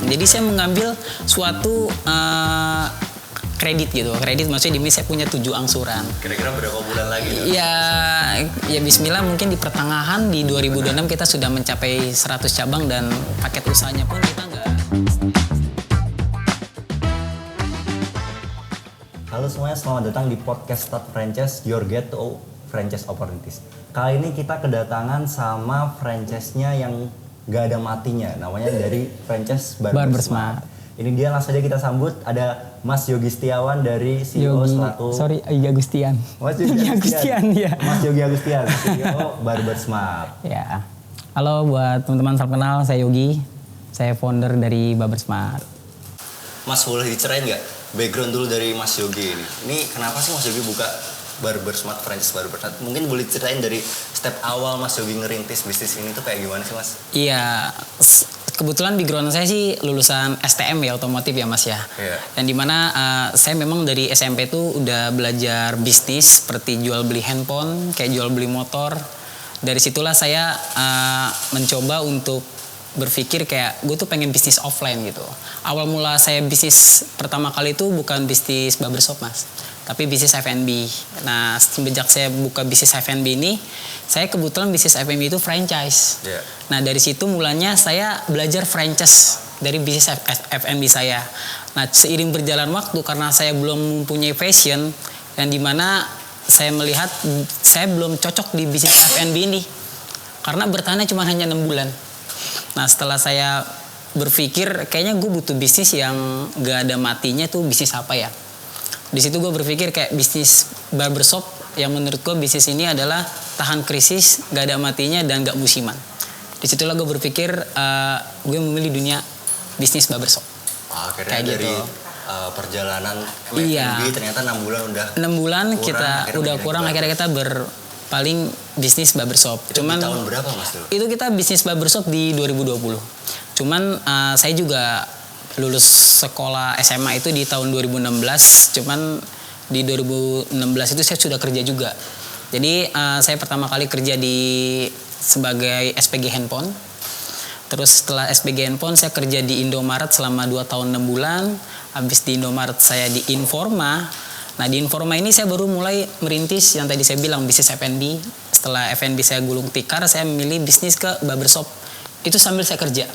Jadi saya mengambil suatu kredit gitu. Kredit maksudnya di saya punya 7 angsuran. Kira-kira berapa bulan lagi tuh? Ya bismillah mungkin di pertengahan di 2026 kita sudah mencapai 100 cabang dan paket usahanya pun kita nggak. Halo semuanya, selamat datang di podcast Start Franchise, Your Guide to Franchise Opportunities. Kali ini kita kedatangan sama franchise-nya yang gak ada matinya, namanya dari franchise Barber Smart. Ini dia, langsung saja kita sambut, ada Mas Yogi Setiawan dari CEO selaku... Yogi Agustian. Mas Yogi Agustian, ya. Mas Yogi Agustian, CEO Barber Smart. Ya. Halo buat teman-teman, salam kenal, saya Yogi. Saya founder dari Barber Smart. Mas, boleh diceritain nggak background dulu dari Mas Yogi ini? Ini kenapa sih Mas Yogi buka Barber Smart, franchise Barber Smart? Mungkin boleh ceritain dari step awal Mas Yogi ngerintis bisnis ini tuh kayak gimana sih Mas? Iya, kebetulan background saya sih lulusan STM ya, otomotif ya Mas ya. Iya. Dan dimana saya memang dari SMP tuh udah belajar bisnis seperti jual beli handphone, kayak jual beli motor. Dari situlah saya mencoba untuk berpikir kayak gue tuh pengen bisnis offline gitu. Awal mula saya bisnis pertama kali itu bukan bisnis barbershop Mas, tapi bisnis F&B. Nah semenjak saya buka bisnis F&B ini, saya kebetulan bisnis F&B itu franchise. Yeah. Nah dari situ mulanya saya belajar franchise dari bisnis F&B saya. Nah seiring berjalan waktu karena saya belum mempunyai passion, yang dimana saya melihat saya belum cocok di bisnis F&B ini karena bertahan cuma hanya 6 bulan. Nah setelah saya berpikir kayaknya gue butuh bisnis yang gak ada matinya, tuh bisnis apa ya. Di situ gue berpikir kayak bisnis barbershop yang menurut gue bisnis ini adalah tahan krisis, gak ada matinya dan gak musiman. Disitulah gue berpikir gue memilih dunia bisnis barbershop. Akhirnya kayak dari perjalanan iya. F&B ternyata 6 bulan udah 6 bulan kurang, kita udah kurang, akhirnya kita paling bisnis barbershop. Itu cuman di tahun berapa Mas dulu? Itu kita bisnis barbershop di 2020. Cuman saya juga lulus sekolah SMA itu di tahun 2016. Cuman di 2016 itu saya sudah kerja juga. Jadi saya pertama kali kerja sebagai SPG handphone. Terus setelah SPG handphone saya kerja di Indomaret selama 2 tahun 6 bulan. Habis di Indomaret saya di Informa. Nah di Informa ini saya baru mulai merintis yang tadi saya bilang bisnis F&B. Setelah F&B saya gulung tikar, saya memilih bisnis ke barbershop. Itu sambil saya kerja.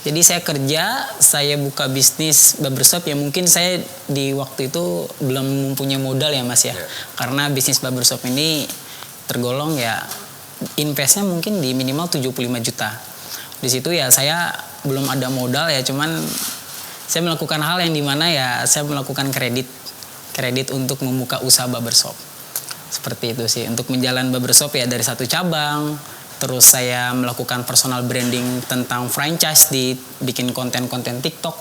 Jadi saya kerja, saya buka bisnis barbershop yang mungkin saya di waktu itu belum mempunyai modal ya Mas ya. Yeah. Karena bisnis barbershop ini tergolong ya investnya mungkin di minimal 75 juta. Di situ ya saya belum ada modal ya, cuman saya melakukan hal yang dimana ya saya melakukan kredit untuk membuka usaha barbershop. Seperti itu sih. Untuk menjalan barbershop ya dari 1 cabang. Terus saya melakukan personal branding tentang franchise, bikin konten-konten TikTok.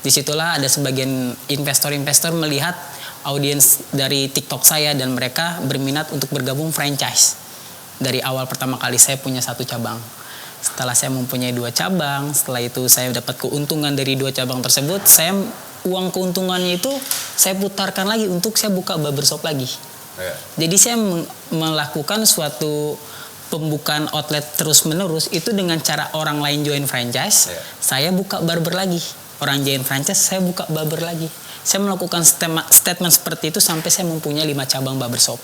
Disitulah ada sebagian investor-investor melihat audiens dari TikTok saya dan mereka berminat untuk bergabung franchise. Dari awal pertama kali saya punya 1 cabang. Setelah saya mempunyai 2 cabang, setelah itu saya dapat keuntungan dari 2 cabang tersebut, uang keuntungannya itu saya putarkan lagi untuk saya buka barbershop lagi. Yeah. Jadi saya melakukan suatu pembukaan outlet terus menerus itu dengan cara orang lain join franchise, yeah. Saya buka barber lagi. Orang join franchise, saya buka barber lagi. Saya melakukan statement seperti itu sampai saya mempunyai 5 cabang barbershop.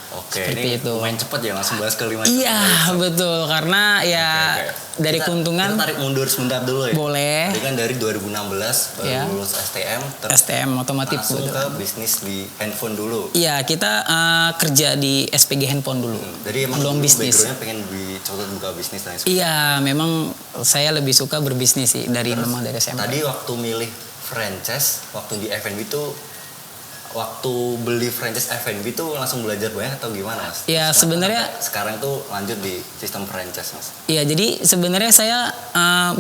Oke, seperti ini itu. Main cepat ya, langsung bahas ke 5 cabang. Iya, betul. Karena ya okay. Dari keuntungan. Kita tarik mundur sebentar dulu ya. Boleh. Jadi kan dari 2016 baru lulus STM. STM otomotif. Langsung ke bisnis di handphone dulu. Iya, kita kerja di SPG handphone dulu. Jadi emang belum bisnis. Backgroundnya pengen coba buka bisnis dan sebagainya. Iya, memang saya lebih suka berbisnis sih dari memang dari SMP. Tadi waktu milih franchise, waktu di F&B tuh, waktu beli franchise F&B tuh langsung belajar banyak atau gimana Mas? Ya sebenarnya sekarang tuh lanjut di sistem franchise Mas. Iya, jadi sebenarnya saya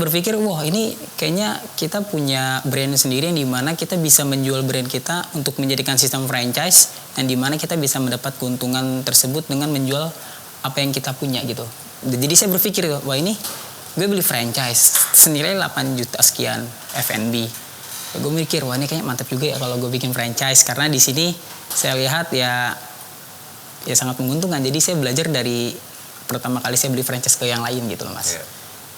berpikir wah ini kayaknya kita punya brand sendiri yang dimana kita bisa menjual brand kita untuk menjadikan sistem franchise yang dimana kita bisa mendapat keuntungan tersebut dengan menjual apa yang kita punya gitu. Jadi saya berpikir wah ini gue beli franchise senilai 8 juta sekian F&B. Gue mikir wah ini kayaknya mantap juga ya kalau gue bikin franchise, karena di sini saya lihat ya sangat menguntungkan. Jadi saya belajar dari pertama kali saya beli franchise ke yang lain gitu loh Mas. Yeah.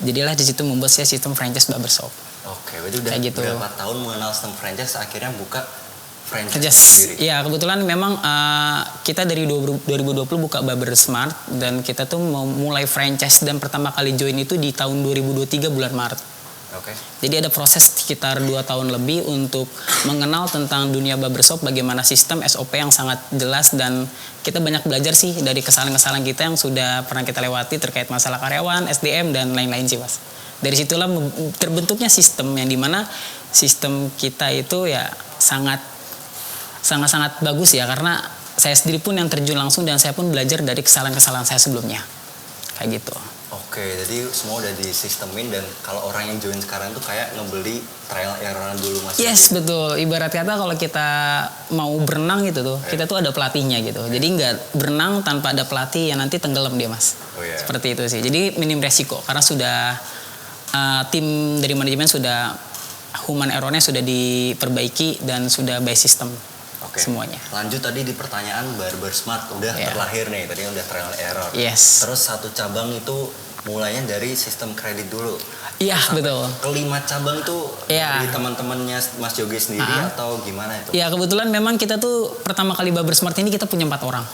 Jadilah di situ membuat saya sistem franchise barbershop. Oke, berarti udah Kayak gitu. berapa tahun mengenal sistem franchise akhirnya buka franchise Yes. sendiri? Ya kebetulan memang kita dari 2020 buka Barber Smart dan kita tuh mau mulai franchise dan pertama kali join itu di tahun 2023 bulan Maret. Oke. Jadi ada proses sekitar 2 tahun lebih untuk mengenal tentang dunia barbershop, bagaimana sistem SOP yang sangat jelas, dan kita banyak belajar sih dari kesalahan-kesalahan kita yang sudah pernah kita lewati terkait masalah karyawan, SDM dan lain-lain sih Mas. Dari situlah terbentuknya sistem yang dimana sistem kita itu ya sangat bagus ya, karena saya sendiri pun yang terjun langsung dan saya pun belajar dari kesalahan-kesalahan saya sebelumnya. Kayak gitu. Oke, jadi semua udah disistemin dan kalau orang yang join sekarang tuh kayak ngebeli trial error dulu Mas. Yes, betul. Ibarat kata kalau kita mau berenang gitu tuh, kita tuh ada pelatihnya gitu. Jadi nggak berenang tanpa ada pelatih yang nanti tenggelam dia Mas. Oh, iya. Seperti itu sih. Jadi minim resiko karena sudah tim dari manajemen sudah human error-nya sudah diperbaiki dan sudah by system. Oke. Semuanya. Lanjut tadi di pertanyaan Barber Smart udah Iya. terlahir nih, tadi udah trial error. Yes. Terus satu cabang itu mulainya dari sistem kredit dulu. Iya, Sampai betul. Kelima cabang tuh Iya. dari teman-temannya Mas Jogi sendiri atau gimana itu? Ya kebetulan memang kita tuh pertama kali Barber Smart ini kita punya 4 orang.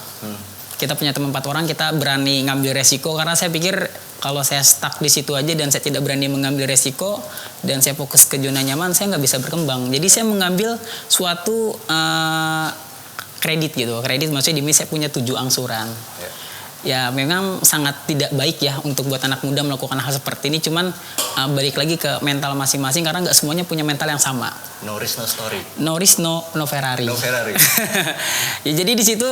Kita punya teman 4 orang, kita berani ngambil resiko karena saya pikir kalau saya stuck di situ aja dan saya tidak berani mengambil resiko dan saya fokus ke zona nyaman, saya nggak bisa berkembang. Jadi saya mengambil suatu kredit gitu. Kredit maksudnya di saya punya 7 angsuran. Ya memang sangat tidak baik ya untuk buat anak muda melakukan hal seperti ini. Cuman balik lagi ke mental masing-masing karena nggak semuanya punya mental yang sama. No risk no story. No risk no Ferrari. No Ferrari. Ya, jadi di situ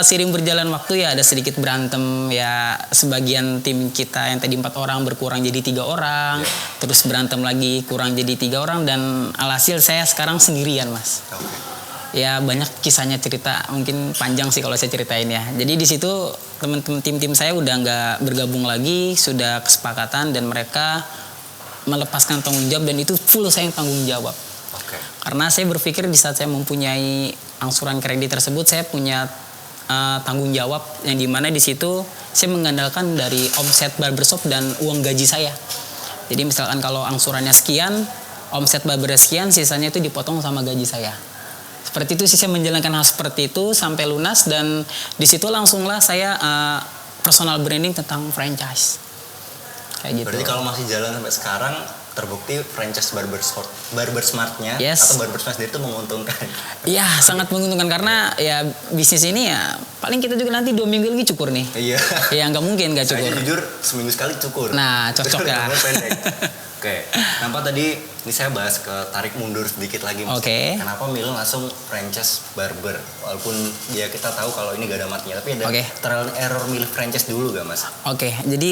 seiring berjalan waktu ya ada sedikit berantem ya, sebagian tim kita yang tadi 4 orang berkurang jadi 3 orang, terus berantem lagi kurang jadi 3 orang dan alhasil saya sekarang sendirian Mas. Oke. Ya banyak kisahnya, cerita mungkin panjang sih kalau saya ceritain ya. Jadi di situ teman-teman tim saya udah nggak bergabung lagi, sudah kesepakatan dan mereka melepaskan tanggung jawab dan itu full saya yang tanggung jawab. Oke. Karena saya berpikir di saat saya mempunyai angsuran kredit tersebut saya punya tanggung jawab yang dimana di situ saya mengandalkan dari omset barbershop dan uang gaji saya. Jadi misalkan kalau angsurannya sekian, omset barber sekian, sisanya itu dipotong sama gaji saya. Seperti itu sih saya menjalankan hal seperti itu sampai lunas dan di situ langsunglah saya personal branding tentang franchise. Kayak gitu. Berarti kalau masih jalan sampai sekarang terbukti franchise Barber Smart-nya atau Barber Smart sendiri itu menguntungkan. Iya, sangat menguntungkan karena ya bisnis ini ya paling kita juga nanti 2 minggu lagi cukur nih. Iya. Ya nggak mungkin nggak cukur. Saya jujur seminggu sekali cukur. Nah, cocok ya. Oke, kenapa tadi ini saya bahas ke tarik mundur sedikit lagi Mas. Oke. Kenapa milih langsung franchise barber? Walaupun ya kita tahu kalau ini gak ada matinya, tapi ada trial and error milih franchise dulu gak Mas? Oke, jadi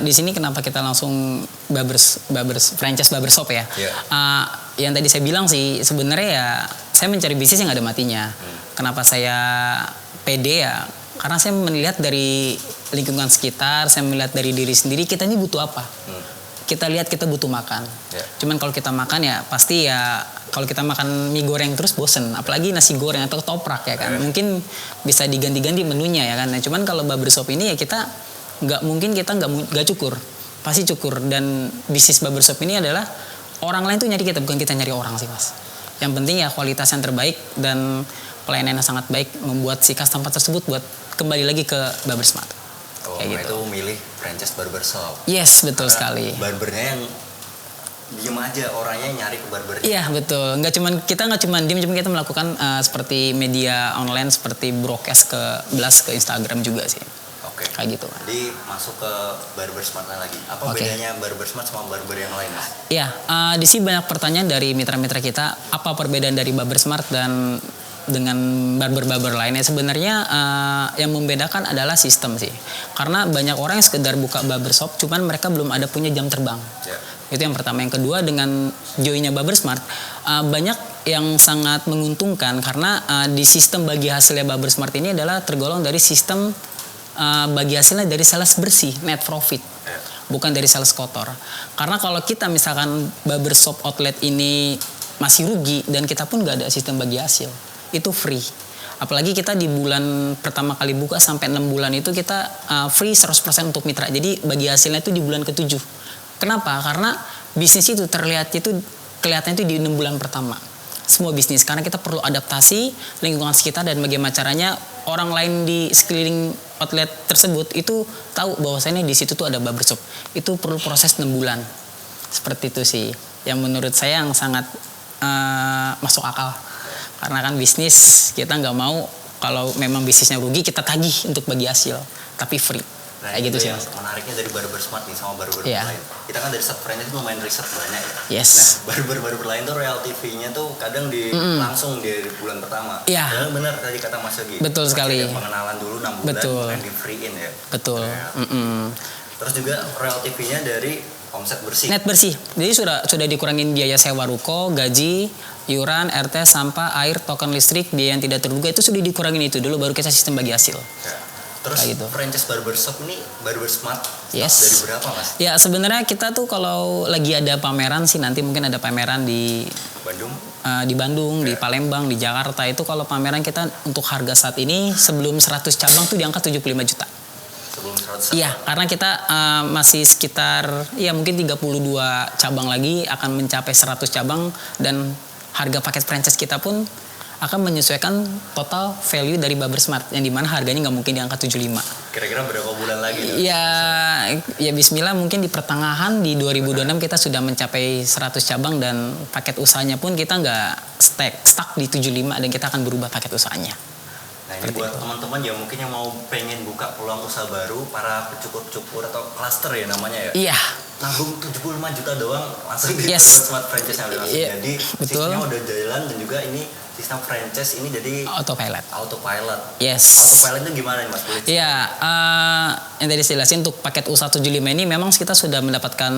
di sini kenapa kita langsung franchise barbershop ya? Yang tadi saya bilang sih sebenarnya ya saya mencari bisnis yang gak ada matinya. Kenapa saya pede ya? Karena saya melihat dari lingkungan sekitar, saya melihat dari diri sendiri kita ini butuh apa. Kita lihat kita butuh makan. Cuman kalau kita makan ya pasti ya kalau kita makan mie goreng terus bosen. Apalagi nasi goreng atau ketoprak ya kan. Mungkin bisa diganti-ganti menunya ya kan. Nah, cuman kalau barbershop ini ya kita nggak mungkin kita nggak cukur. Pasti cukur. Dan bisnis barbershop ini adalah orang lain tuh nyari kita, bukan kita nyari orang sih Mas. Yang penting ya kualitas yang terbaik dan pelayanan yang sangat baik membuat si customer tersebut buat kembali lagi ke Barber Smart. Oh, kayak gitu. Itu milih franchise barbershop. Yes, betul sekali. Barbernya yang diem aja, orangnya nyari ke barbernya. Iya, betul. Kita nggak cuma diem, cuma kita melakukan seperti media online seperti broadcast ke Instagram juga sih. Oke. Kayak gitu. Jadi masuk ke Barber Smart lagi. Apa bedanya Barber Smart sama barber yang lain, Mas? Iya, di sini banyak pertanyaan dari mitra-mitra kita. Apa perbedaan dari Barber Smart dan dengan barber-barber lainnya? Sebenarnya yang membedakan adalah sistem sih. Karena banyak orang yang sekedar buka barbershop, cuman mereka belum ada punya jam terbang. Itu yang pertama. Yang kedua, dengan joinnya Barber Smart, banyak yang sangat menguntungkan karena di sistem bagi hasilnya Barber Smart ini adalah tergolong dari sistem bagi hasilnya dari sales bersih, net profit. Bukan dari sales kotor. Karena kalau kita misalkan barbershop outlet ini masih rugi dan kita pun nggak ada sistem bagi hasil, itu free. Apalagi kita di bulan pertama kali buka sampai 6 bulan itu kita free 100% untuk mitra. Jadi bagi hasilnya itu di bulan ke-7. Kenapa? Karena bisnis itu kelihatannya itu di 6 bulan pertama. Semua bisnis, karena kita perlu adaptasi lingkungan sekitar dan bagaimana caranya orang lain di sekeliling outlet tersebut itu tahu bahwasannya di situ tuh ada barbershop. Itu perlu proses 6 bulan. Seperti itu sih yang menurut saya yang sangat masuk akal. Karena kan bisnis kita nggak mau kalau memang bisnisnya rugi kita tagih untuk bagi hasil, tapi free. Nah, kayak gitu sih yang Mas. menariknya dari barber smart nih sama barber Iya. lain. Kita kan dari sub franchise itu lumayan riset banyak ya. Yes. Nah, barber lain tuh royalty fee-nya tuh kadang langsung di bulan pertama. Iya. Padahal benar tadi kata Mas Yogi. Betul Pasti sekali. ada pengenalan dulu 6 bulan, Betul. kemudian di free-in ya. Betul. Ya. Terus juga royalty fee-nya dari omset bersih. Net bersih. Jadi sudah dikurangin biaya sewa ruko, gaji, iuran, RT, sampah, air, token listrik, biaya yang tidak terduga itu sudah dikurangin itu dulu baru kita sistem bagi hasil. Ya. Terus Kayak gitu. franchise barbershop ini barber smart Yes. dari berapa Mas? Ya sebenarnya kita tuh kalau lagi ada pameran sih nanti mungkin ada pameran di Bandung? di Palembang, di Jakarta itu kalau pameran kita untuk harga saat ini sebelum 100 cabang tuh di angka 75 juta. Sebelum 100 Iya, karena kita masih sekitar ya mungkin 32 cabang lagi akan mencapai 100 cabang dan harga paket franchise kita pun akan menyesuaikan total value dari Barber Smart yang dimana harganya nggak mungkin di angka 75. Kira-kira berapa bulan lagi? Ya bismillah mungkin di pertengahan di 2026 kita sudah mencapai 100 cabang dan paket usahanya pun kita nggak stuck di 75 dan kita akan berubah paket usahanya. Nah ini buat teman-teman ya mungkin yang mau pengen buka peluang usaha baru, para pecukur-cukur atau cluster ya namanya ya. Iya. Nabung 75 juta doang langsung di Yes. Barber Smart franchise yang langsung. Iya, Jadi betul. sistemnya udah jalan dan juga ini sistem franchise ini jadi Autopilot. autopilot. Yes. Autopilot itu gimana nih Mas? Boleh Iya, yang tadi saya jelasin untuk paket usaha 75 ini memang kita sudah mendapatkan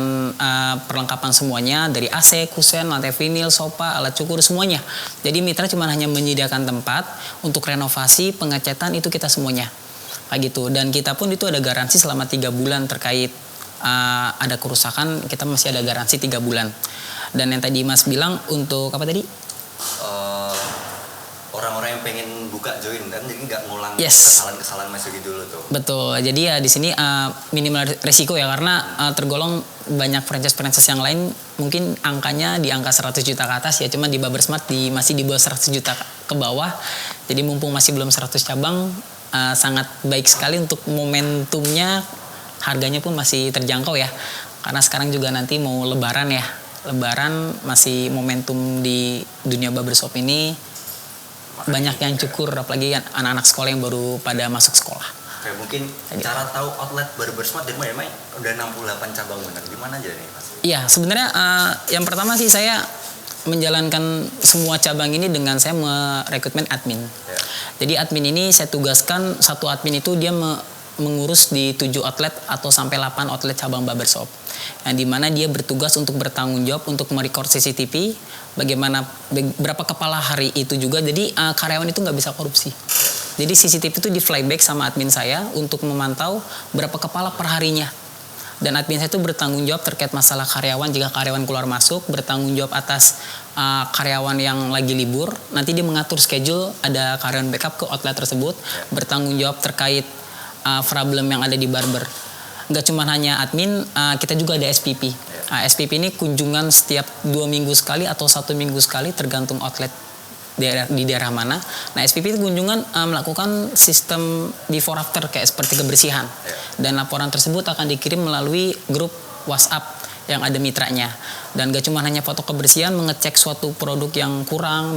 perlengkapan semuanya dari AC, kusen, lantai vinil, sofa, alat cukur semuanya. Jadi mitra cuma hanya menyediakan tempat untuk renovasi, pengecatan itu kita semuanya. Kayak gitu. Dan kita pun itu ada garansi selama 3 bulan terkait ada kerusakan, kita masih ada garansi 3 bulan. Dan yang tadi Mas bilang untuk apa tadi? orang-orang yang pengen buka join kan jadi nggak ngulang Yes. kesalahan-kesalahan Mas Yogi dulu tuh. Betul. Jadi ya di sini minimal resiko ya karena tergolong banyak franchise yang lain mungkin angkanya di angka 100 juta ke atas ya, cuma di Barber Smart masih di bawah 100 juta ke bawah. Jadi mumpung masih belum 100 cabang sangat baik sekali untuk momentumnya, harganya pun masih terjangkau ya. Karena sekarang juga nanti mau lebaran ya. Lebaran masih momentum di dunia barbershop ini. Banyak yang cukur, apalagi anak-anak sekolah yang baru pada masuk sekolah. Kayak mungkin cara tahu outlet Barber Smart dari mana? Udah 68 cabang benar. Di mana aja nih Mas? Iya, sebenarnya yang pertama sih saya menjalankan semua cabang ini dengan saya merekrutmen admin. Ya. Jadi admin ini saya tugaskan, satu admin itu dia mengurus di 7 outlet atau sampai 8 outlet cabang barbershop. Yang dimana dia bertugas untuk bertanggung jawab untuk merecord CCTV, berapa kepala hari itu juga. Jadi karyawan itu nggak bisa korupsi. Jadi CCTV itu di flyback sama admin saya untuk memantau berapa kepala per harinya. Dan admin saya itu bertanggung jawab terkait masalah karyawan, jika karyawan keluar masuk, bertanggung jawab atas karyawan yang lagi libur. Nanti dia mengatur schedule, ada karyawan backup ke outlet tersebut, bertanggung jawab terkait problem yang ada di barber. Nggak cuma hanya admin, kita juga ada SPP. SPP ini kunjungan setiap 2 minggu sekali atau 1 minggu sekali tergantung outlet di daerah mana. Nah SPP itu kunjungan melakukan sistem before after kayak seperti kebersihan. Dan laporan tersebut akan dikirim melalui grup WhatsApp yang ada mitranya. Dan nggak cuma hanya foto kebersihan, mengecek suatu produk yang kurang,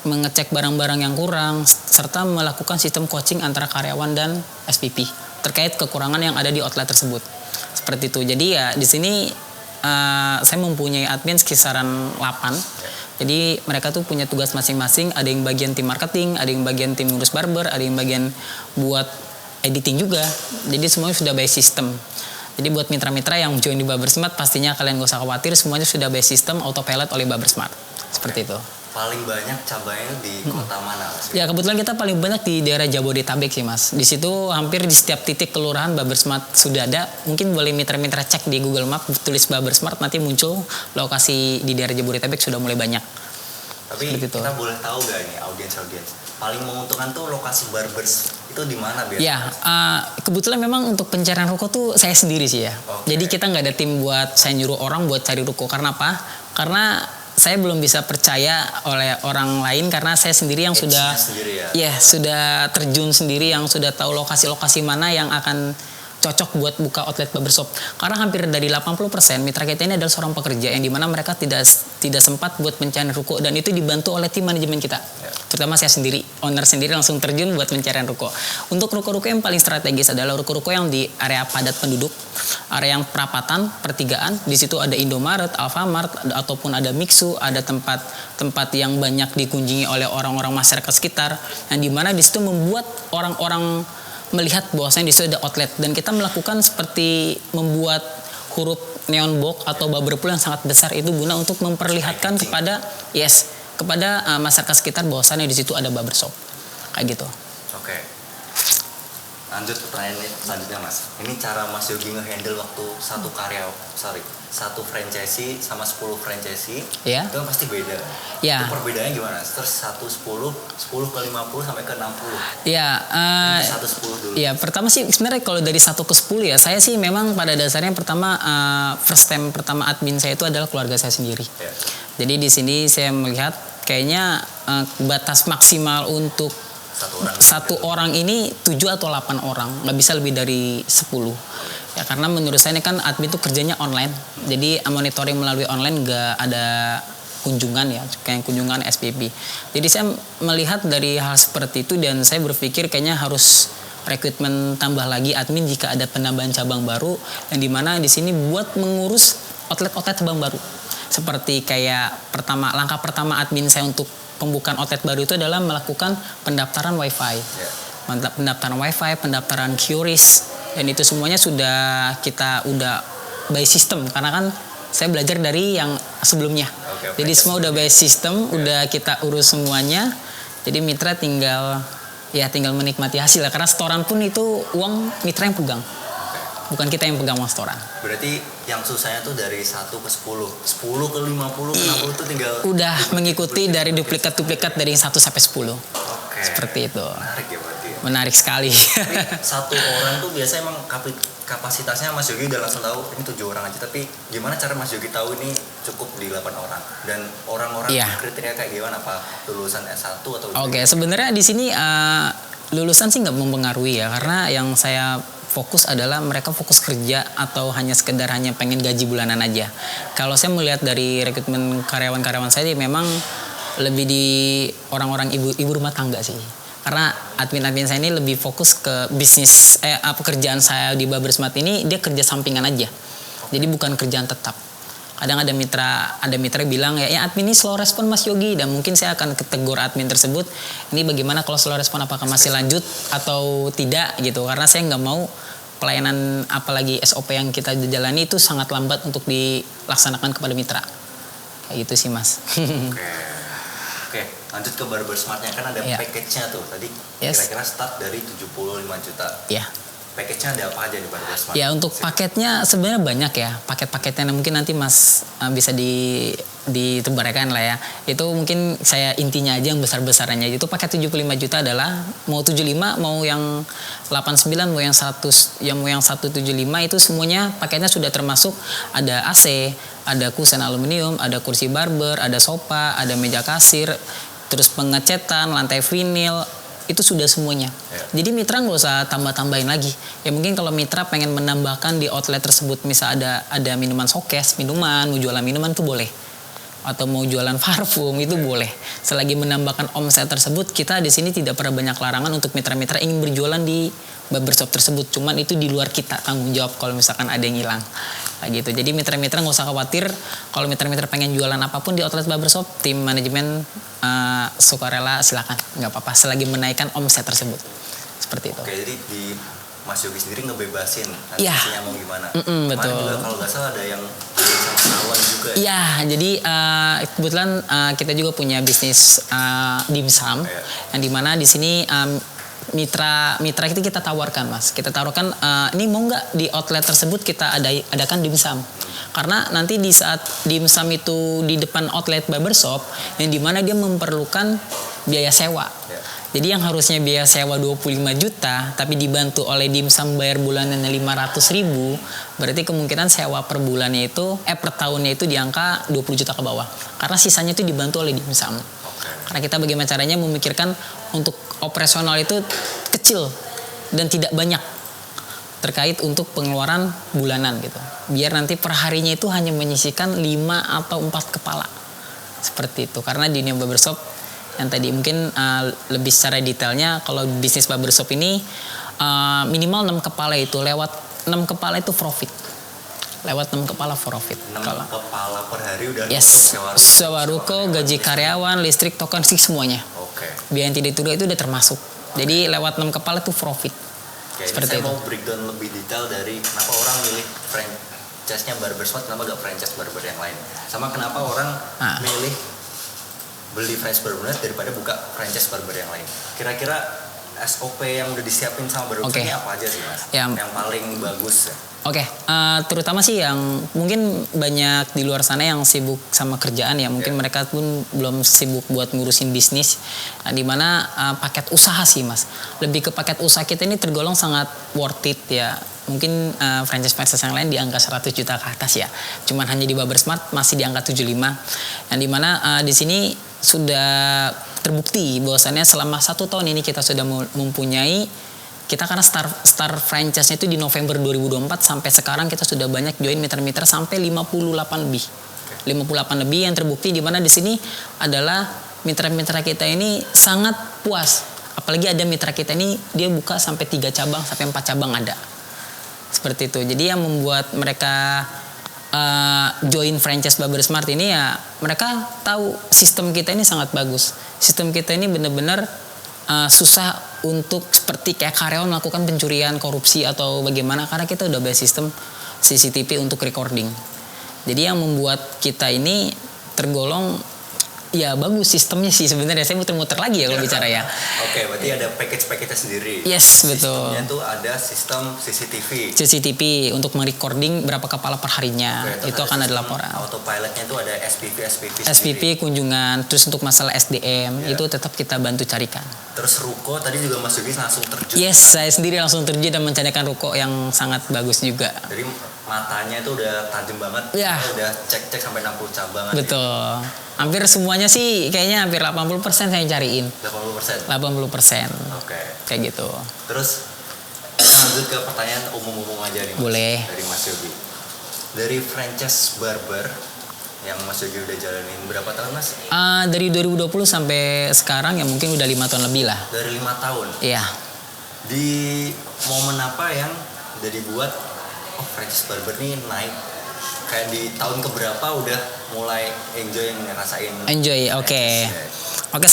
mengecek barang-barang yang kurang, serta melakukan sistem coaching antara karyawan dan SPP terkait kekurangan yang ada di outlet tersebut. Seperti itu. Jadi ya di sini saya mempunyai admin sekisaran 8. Jadi mereka tuh punya tugas masing-masing. Ada yang bagian tim marketing, ada yang bagian tim ngurus barber, ada yang bagian buat editing juga. Jadi semuanya sudah by system. Jadi buat mitra-mitra yang join di Barber Smart pastinya kalian gak usah khawatir, semuanya sudah by system autopilot oleh Barber Smart. Seperti itu. Paling banyak cabangnya di kota mana Mas? Ya kebetulan kita paling banyak di daerah Jabodetabek sih Mas. Di situ hampir di setiap titik kelurahan Barber Smart sudah ada. Mungkin boleh mitra-mitra cek di Google Map, tulis Barber Smart, nanti muncul lokasi di daerah Jabodetabek sudah mulai banyak. Tapi kita boleh tahu gak ini audiens paling menguntungkan tuh lokasi barbers itu di mana biasanya? Ya, kebetulan memang untuk pencarian ruko tuh saya sendiri sih ya. Oke. Jadi kita nggak ada tim buat saya nyuruh orang buat cari ruko. Karena apa? Karena saya belum bisa percaya oleh orang lain karena saya sendiri yang sudah, sendiri ya? sudah terjun sendiri, yang sudah tahu lokasi-lokasi mana yang akan cocok buat buka outlet barbershop. Karena hampir dari 80% mitra kita ini adalah seorang pekerja yang dimana mereka tidak sempat buat mencari ruko, dan itu dibantu oleh tim manajemen kita. Terutama saya sendiri, owner sendiri langsung terjun buat pencarian ruko. Untuk ruko-ruko yang paling strategis adalah ruko-ruko yang di area padat penduduk, area yang perapatan, pertigaan. Di situ ada Indomaret, Alfamart, ataupun ada Mixu, ada tempat yang banyak dikunjungi oleh orang-orang masyarakat sekitar, yang dimana di situ membuat orang-orang melihat bahwasanya di situ ada outlet, dan kita melakukan seperti membuat huruf neon box atau bubble pool yang sangat besar itu guna untuk memperlihatkan kepada masyarakat sekitar bahwasanya di situ ada barbershop kayak gitu. Oke. Lanjut pertanyaan selanjutnya Mas. Ini cara Mas Yogi nge-handle waktu satu franchisee sama 10 franchisee, Ya. itu kan pasti beda. Ya. Itu perbedaannya gimana? Terus 10 ke 50 sampai ke 60. Ya, Ini 10 dulu. ya pertama sih sebenarnya kalau dari 1 ke 10 ya, saya sih memang pada dasarnya pertama first time pertama admin saya itu adalah keluarga saya sendiri. Ya. Jadi di sini saya melihat kayaknya batas maksimal untuk satu orang ini 7 atau 8 orang, nggak bisa lebih dari 10. Ya karena menurut saya ini kan admin itu kerjanya online, jadi monitoring melalui online, nggak ada kunjungan ya, kayak kunjungan SPP. Jadi saya melihat dari hal seperti itu, dan saya berpikir kayaknya harus rekrutmen tambah lagi admin jika ada penambahan cabang baru, yang dimana di sini buat mengurus outlet-outlet cabang baru. Seperti kayak langkah pertama admin saya untuk pembukaan outlet baru itu adalah melakukan pendaftaran WiFi. Pendaftaran WiFi, pendaftaran QRIS, dan itu semuanya kita udah by system, karena kan saya belajar dari yang sebelumnya. Jadi semua udah by system, udah kita urus semuanya. Jadi mitra tinggal menikmati hasil, karena setoran pun itu uang mitra yang pegang. Bukan kita yang pegang uang setoran. Berarti yang susahnya tuh dari 1 ke 10 ke 50 ke 60 tuh tinggal udah mengikuti dari duplikat dari 1 sampai 10. Oke. Seperti itu. Menarik ya berarti ya. Menarik sekali. Tapi satu orang tuh biasanya emang kapasitasnya Mas Yogi udah langsung tahu ini 7 orang aja, tapi gimana cara Mas Yogi tahu ini cukup di 8 orang, dan orang-orang kriteria kayak gimana, apa lulusan S1 atau Oke, sebenarnya di sini lulusan sih nggak mempengaruhi ya, karena yang saya fokus adalah mereka fokus kerja atau hanya pengen gaji bulanan aja. Kalau saya melihat dari rekrutmen karyawan-karyawan saya memang lebih di orang-orang ibu rumah tangga sih. Karena admin-admin saya ini lebih fokus ke bisnis, pekerjaan saya di Barbersmart ini dia kerja sampingan aja. Jadi bukan kerjaan tetap. Kadang ada mitra bilang ya admin ini slow respon Mas Yogi, dan mungkin saya akan tegur admin tersebut, ini bagaimana kalau slow respon, apakah masih lanjut atau tidak gitu, karena saya nggak mau pelayanan apalagi SOP yang kita jalani itu sangat lambat untuk dilaksanakan kepada mitra. Kayak gitu sih Mas. Oke, lanjut ke Barbersmartnya, kan ada package-nya tuh tadi. Kira-kira start dari 75 juta. Iya. Package-nya ada apa aja di Barbersmart? Ya untuk paketnya sebenarnya banyak ya. Paket-paketnya mungkin nanti Mas bisa ditebarkan lah ya. Itu mungkin saya intinya aja yang besar-besarannya. Itu paket 75 juta adalah mau 75, mau yang 89, mau yang 100, mau yang 175 itu semuanya paketnya sudah termasuk ada AC, ada kusen aluminium, ada kursi barber, ada sofa, ada meja kasir, terus pengecetan, lantai vinil, itu sudah semuanya. Jadi mitra nggak usah tambah-tambahin lagi. Ya mungkin kalau mitra pengen menambahkan di outlet tersebut, misal ada minuman showcase, mau jualan minuman itu boleh. Atau mau jualan parfum itu boleh. Selagi menambahkan omset tersebut, kita di sini tidak pernah banyak larangan untuk mitra-mitra ingin berjualan di barbershop tersebut. Cuman itu di luar kita tanggung jawab kalau misalkan ada yang hilang. Kayak gitu. Jadi mitra-mitra nggak usah khawatir kalau mitra-mitra pengen jualan apapun di outlet barbershop, tim manajemen sukarela silakan, nggak apa-apa selagi menaikkan omset tersebut. Seperti itu. Oke, jadi di Mas Yogi sendiri ngebebasin Iya. nantinya mau gimana. Betul. Juga kalau nggak salah ada yang sama kawan juga. Iya, jadi kebetulan kita juga punya bisnis dimsum, yang dimana di sini mitra itu kita tawarkan mas, kita tawarkan ini mau nggak di outlet tersebut kita adakan dimsum, karena nanti di saat dimsum itu di depan outlet barbershop yang dimana dia memerlukan biaya sewa. Jadi yang harusnya biaya sewa 25 juta tapi dibantu oleh dimsum bayar bulanannya 500.000, berarti kemungkinan sewa per bulannya itu per tahunnya itu di angka 20 juta ke bawah, karena sisanya itu dibantu oleh dimsum. Karena kita bagaimana caranya memikirkan untuk operasional itu kecil dan tidak banyak terkait untuk pengeluaran bulanan gitu. Biar nanti per harinya itu hanya menyisihkan 5 atau 4 kepala. Seperti itu. Karena di dunia barbershop yang tadi mungkin lebih secara detailnya, kalau bisnis barbershop ini minimal 6 kepala itu, lewat 6 kepala itu profit. Lewat 6 kepala profit. 6 kepala per hari udah yes. Sewa ruko, gaji karyawan, listrik, token, semuanya. Oke. Biaya yang tidak terduga itu udah termasuk. Jadi lewat 6 kepala itu profit. Oke, seperti ini saya itu. mau breakdown lebih detail dari kenapa orang milih franchise-nya barbershop, kenapa gak franchise barber yang lain. Sama kenapa orang milih beli franchise barber daripada buka franchise barber yang lain. Kira-kira SOP yang udah disiapin sama barber ini apa aja sih mas? Yang paling bagus ya? Oke, terutama sih yang mungkin banyak di luar sana yang sibuk sama kerjaan ya, mungkin mereka pun belum sibuk buat ngurusin bisnis, dimana paket usaha sih mas, lebih ke paket usaha kita ini tergolong sangat worth it ya. Mungkin franchise yang lain di angka 100 juta ke atas ya, cuman hanya di Barbersmart masih di angka 75, yang dimana di sini sudah terbukti bahwasannya selama 1 tahun ini kita sudah mempunyai, kita karena start franchise-nya itu di November 2024 sampai sekarang kita sudah banyak join mitra-mitra sampai 58 lebih. 58 lebih yang terbukti di mana di sini adalah mitra-mitra kita ini sangat puas. Apalagi ada mitra kita ini dia buka sampai 3 cabang sampai 4 cabang ada. Seperti itu. Jadi yang membuat mereka join franchise Barbersmart ini ya mereka tahu sistem kita ini sangat bagus. Sistem kita ini benar-benar susah untuk seperti kayak karyawan melakukan pencurian, korupsi atau bagaimana, karena kita udah bayar sistem CCTV untuk recording. Jadi yang membuat kita ini tergolong ya bagus sistemnya sih sebenarnya. Saya muter-muter lagi ya kalau bicara ya. Oke, berarti ada package-nya sendiri. Yes, betul. Sistemnya tuh ada sistem CCTV. CCTV untuk merecording berapa kepala per harinya. Oke, itu akan ada laporan. Autopilotnya itu ada SPP SPP kunjungan. Terus untuk masalah SDM itu tetap kita bantu carikan. Terus ruko tadi juga Mas Yogi langsung terjun. Yes, saya sendiri langsung terjun dan mencarikan ruko yang sangat bagus juga. Jadi matanya itu udah tajam banget. Ya. Udah cek sama 60 cabang. Betul. Hampir semuanya sih kayaknya hampir 80% saya cariin. 80%? 80%. Oke. Kayak gitu. Terus lanjut ke pertanyaan umum-umum aja nih Mas. Boleh. Dari Mas Yogi. Dari franchise barber yang Mas Yogi udah jalanin berapa tahun Mas? Dari 2020 sampai sekarang ya mungkin udah 5 tahun lebih lah. Dari 5 tahun? Iya. Di momen apa yang jadi buat franchise barber nih naik? Kayak di tahun keberapa udah mulai ngerasain? Enjoy, oke. Oke,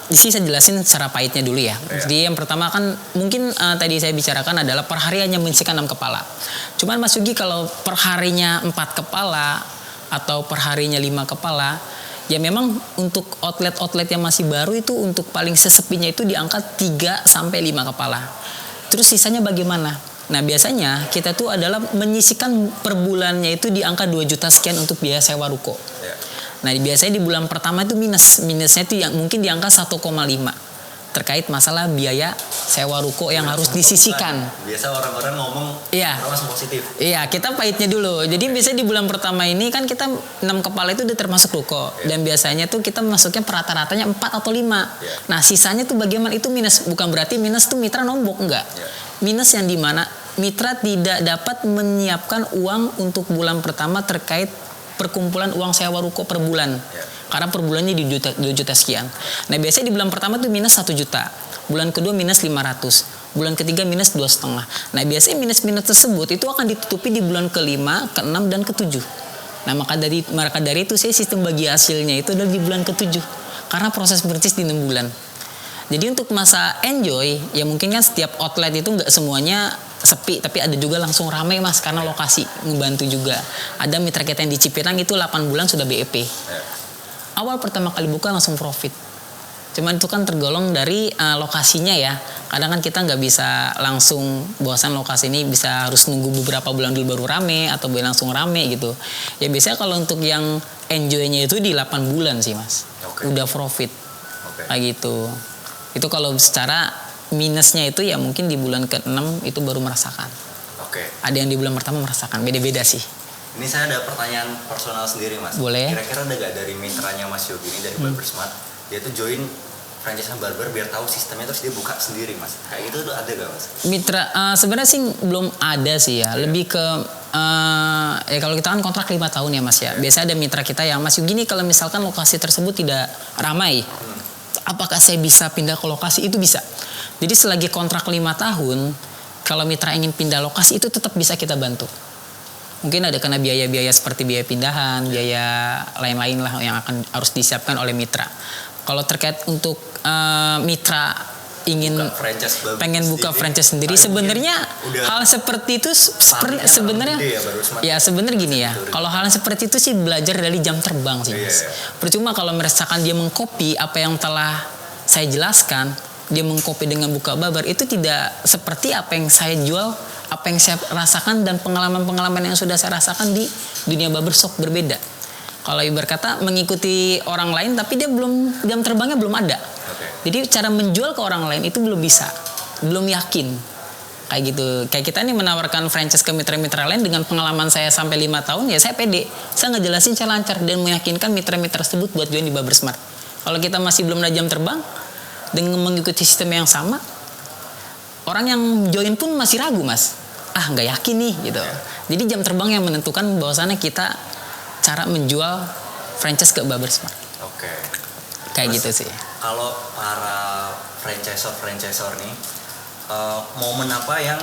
di sini saya jelasin secara pahitnya dulu ya. Jadi yang pertama kan mungkin tadi saya bicarakan adalah per hari hanya menyisihkan 6 kepala. Cuman Mas Yogi kalau per harinya 4 kepala atau per harinya 5 kepala, ya memang untuk outlet-outlet yang masih baru itu untuk paling sesepinya itu di angka 3 sampai 5 kepala. Terus sisanya bagaimana? Nah biasanya kita tuh adalah menyisihkan per bulannya itu di angka 2 juta sekian untuk biaya sewa ruko. Nah biasanya di bulan pertama itu minusnya itu yang mungkin di angka 1,5 terkait masalah biaya sewa ruko yang harus disisihkan. Biasa orang-orang ngomong langsung positif. Iya, kita pahitnya dulu. Jadi biasanya di bulan pertama ini kan kita 6 kepala itu udah termasuk ruko. Dan biasanya tuh kita masuknya per rata-ratanya 4 atau 5. Nah sisanya tuh bagaimana? Itu minus. Bukan berarti minus tuh mitra nombok, enggak. Minus yang dimana mitra tidak dapat menyiapkan uang untuk bulan pertama terkait perkumpulan uang sewa ruko per bulan. Karena per bulannya di 2 juta sekian. Nah biasanya di bulan pertama tuh minus 1 juta. Bulan kedua minus 500. Bulan ketiga minus 2,5. Nah biasanya minus-minus tersebut itu akan ditutupi di bulan ke-5, ke-6, dan ke-7. Nah maka dari itu saya sistem bagi hasilnya itu adalah di bulan ke-7. Karena proses purchase di 6 bulan. Jadi untuk masa enjoy, ya mungkin kan setiap outlet itu nggak semuanya sepi, tapi ada juga langsung ramai Mas, karena lokasi ngebantu juga. Ada mitra kita yang di Cipinang itu 8 bulan sudah BEP. Awal pertama kali buka langsung profit. Cuman itu kan tergolong dari lokasinya ya. Kadang kan kita nggak bisa langsung bosan lokasi ini, bisa harus nunggu beberapa bulan dulu baru rame atau langsung rame gitu. Ya biasanya kalau untuk yang enjoy-nya itu di 8 bulan sih mas. Udah profit. Kayak gitu. Itu kalau secara minusnya itu ya mungkin di bulan ke-6 itu baru merasakan. Ada yang di bulan pertama merasakan, beda-beda sih. Ini saya ada pertanyaan personal sendiri mas. Boleh. Kira-kira ada gak dari mitranya Mas Yogi ini dari Barbersmart, dia tuh join franchise barber biar tahu sistemnya terus dia buka sendiri mas. Kayak gitu tuh ada gak mas? Mitra sebenarnya sih belum ada sih ya. Lebih ke ya kalau kita kan kontrak 5 tahun ya mas ya. Biasanya ada mitra kita yang Mas Yogi nih kalau misalkan lokasi tersebut tidak ramai, apakah saya bisa pindah ke lokasi? Itu bisa. Jadi selagi kontrak 5 tahun, kalau mitra ingin pindah lokasi itu tetap bisa kita bantu. Mungkin ada kena biaya-biaya seperti biaya pindahan, biaya lain-lain lah yang akan harus disiapkan oleh mitra. Kalau terkait untuk mitra ingin pengen buka franchise sendiri, sebenarnya hal seperti itu sebenarnya ya sebenarnya gini ya. Kalau hal seperti itu sih belajar dari jam terbang sih mas. Percuma kalau merasakan dia mengcopy apa yang telah saya jelaskan, dia mengcopy dengan buka barber, itu tidak seperti apa yang saya jual, apa yang saya rasakan dan pengalaman-pengalaman yang sudah saya rasakan di dunia barbershop berbeda. Kalau ibarat kata mengikuti orang lain tapi dia belum, jam terbangnya belum ada. Jadi cara menjual ke orang lain itu belum bisa, belum yakin. Kayak gitu. Kayak kita nih menawarkan franchise ke mitra-mitra lain dengan pengalaman saya sampai 5 tahun ya saya pede. Saya ngejelasin cara lancar dan meyakinkan mitra-mitra tersebut buat join di Barbersmart. Kalau kita masih belum ada jam terbang dengan mengikuti sistem yang sama, orang yang join pun masih ragu mas. Nggak yakin nih gitu. Jadi jam terbang yang menentukan bahwasannya kita cara menjual franchise ke Barbersmart. Kayak terus, gitu sih. Kalau para franchisor nih, momen apa yang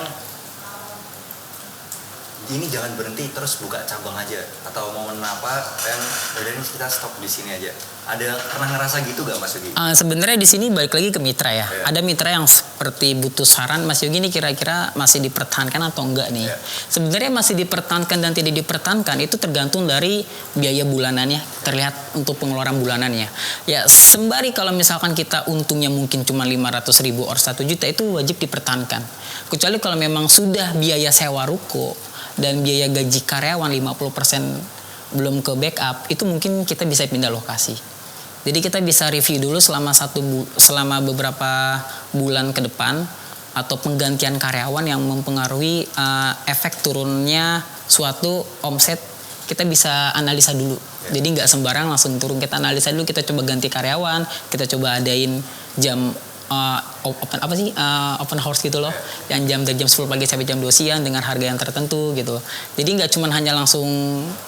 ini jangan berhenti terus buka cabang aja, atau momen apa yang udah ini kita stop di sini aja? Ada pernah ngerasa gitu gak Mas Yogi? Sebenarnya di sini balik lagi ke mitra ya. Ada mitra yang seperti butuh saran, Mas Yogi ini kira-kira masih dipertahankan atau enggak nih? Sebenarnya masih dipertahankan dan tidak dipertahankan itu tergantung dari biaya bulanannya, terlihat untuk pengeluaran bulanannya. Ya sembari kalau misalkan kita untungnya mungkin cuma 500.000 or 1 juta itu wajib dipertahankan. Kecuali kalau memang sudah biaya sewa ruko dan biaya gaji karyawan 50% belum ke backup, itu mungkin kita bisa pindah lokasi. Jadi kita bisa review dulu selama beberapa bulan ke depan atau penggantian karyawan yang mempengaruhi efek turunnya suatu omset. Kita bisa analisa dulu. Jadi nggak sembarang langsung turun. Kita analisa dulu, kita coba ganti karyawan, kita coba adain jam open house gitu loh, yang jam dari jam 10 pagi sampai jam 2 siang dengan harga yang tertentu gitu. Jadi nggak cuma hanya langsung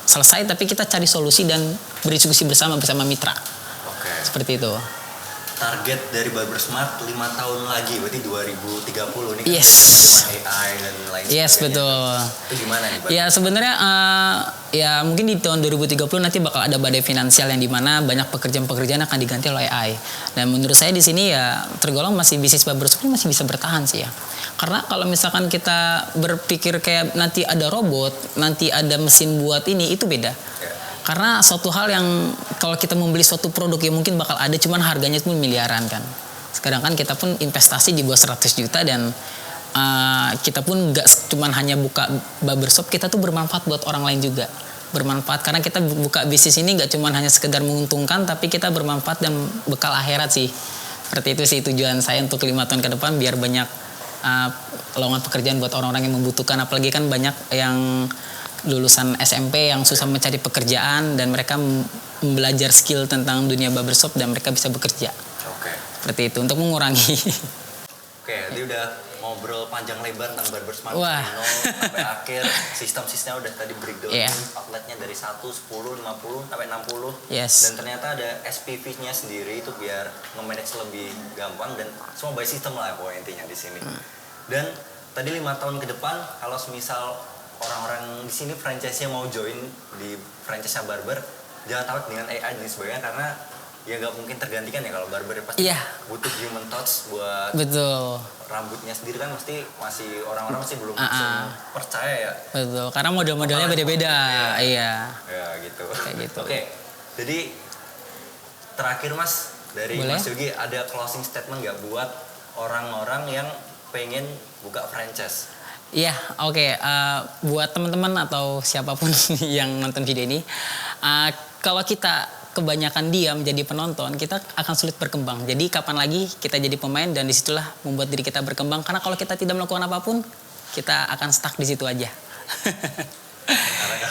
selesai, tapi kita cari solusi dan berdiskusi bersama mitra. Seperti itu. Target dari Barbersmart 5 tahun lagi, berarti 2030 nih kan. Yes. Dengan AI dan lain sebagainya. Yes, betul. Itu gimana nih Pak? Ya sebenarnya ya mungkin di tahun 2030 nanti bakal ada badai finansial yang dimana banyak pekerjaan-pekerjaan akan diganti oleh AI. Dan menurut saya di sini ya tergolong masih bisnis barbershop masih bisa bertahan sih ya. Karena kalau misalkan kita berpikir kayak nanti ada robot, nanti ada mesin buat ini, itu beda. Karena suatu hal yang kalau kita membeli suatu produk yang mungkin bakal ada, cuman harganya pun miliaran kan. Sekarang kan kita pun investasi di bawah 100 juta dan kita pun gak cuman hanya buka barbershop, kita tuh bermanfaat buat orang lain juga. Bermanfaat karena kita buka bisnis ini gak cuman hanya sekedar menguntungkan, tapi kita bermanfaat dan bekal akhirat sih. Seperti itu sih tujuan saya untuk 5 tahun ke depan, biar banyak lowongan pekerjaan buat orang-orang yang membutuhkan. Apalagi kan banyak yang lulusan SMP yang susah mencari pekerjaan dan mereka belajar skill tentang dunia barbershop dan mereka bisa bekerja. Seperti itu untuk mengurangi. Jadi udah ngobrol panjang lebar tentang Barbersmart sampai akhir. Sistem-sistemnya udah tadi breakdown. Outletnya dari 1, 10, 50 sampai 60. Yes. Dan ternyata ada SPV-nya sendiri itu biar nge-manage lebih gampang dan semua by system lah pokoknya intinya di sini. Dan tadi 5 tahun ke depan kalau semisal orang-orang di sini franchise-nya mau join di franchise barber, jangan takut dengan AI dan sebagainya karena ya nggak mungkin tergantikan ya. Kalau barber pasti butuh human touch buat rambutnya sendiri kan, masih orang-orang masih belum langsung percaya ya. Betul, karena model-modelnya beda-beda. Iya. Ya gitu. Kayak gitu. Jadi terakhir Mas, dari Boleh. Mas Yogi ada closing statement nggak buat orang-orang yang pengen buka franchise? Iya, oke. Buat teman-teman atau siapapun yang nonton video ini, kalau kita kebanyakan diam jadi penonton, kita akan sulit berkembang. Jadi kapan lagi kita jadi pemain dan disitulah membuat diri kita berkembang. Karena kalau kita tidak melakukan apapun, kita akan stuck di situ aja.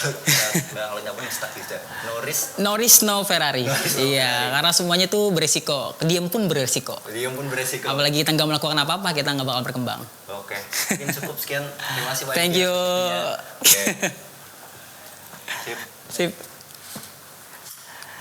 Karena kalau nyapu yang stuck gitu. No risk, No risk, no Ferrari. Iya, karena semuanya tuh beresiko. Diam pun beresiko. dia pun beresiko. Apalagi kita nggak melakukan apa-apa, kita nggak bakal berkembang. Oke, mungkin cukup sekian. Terima kasih banyak. Thank you. Oke. Sip. Sip.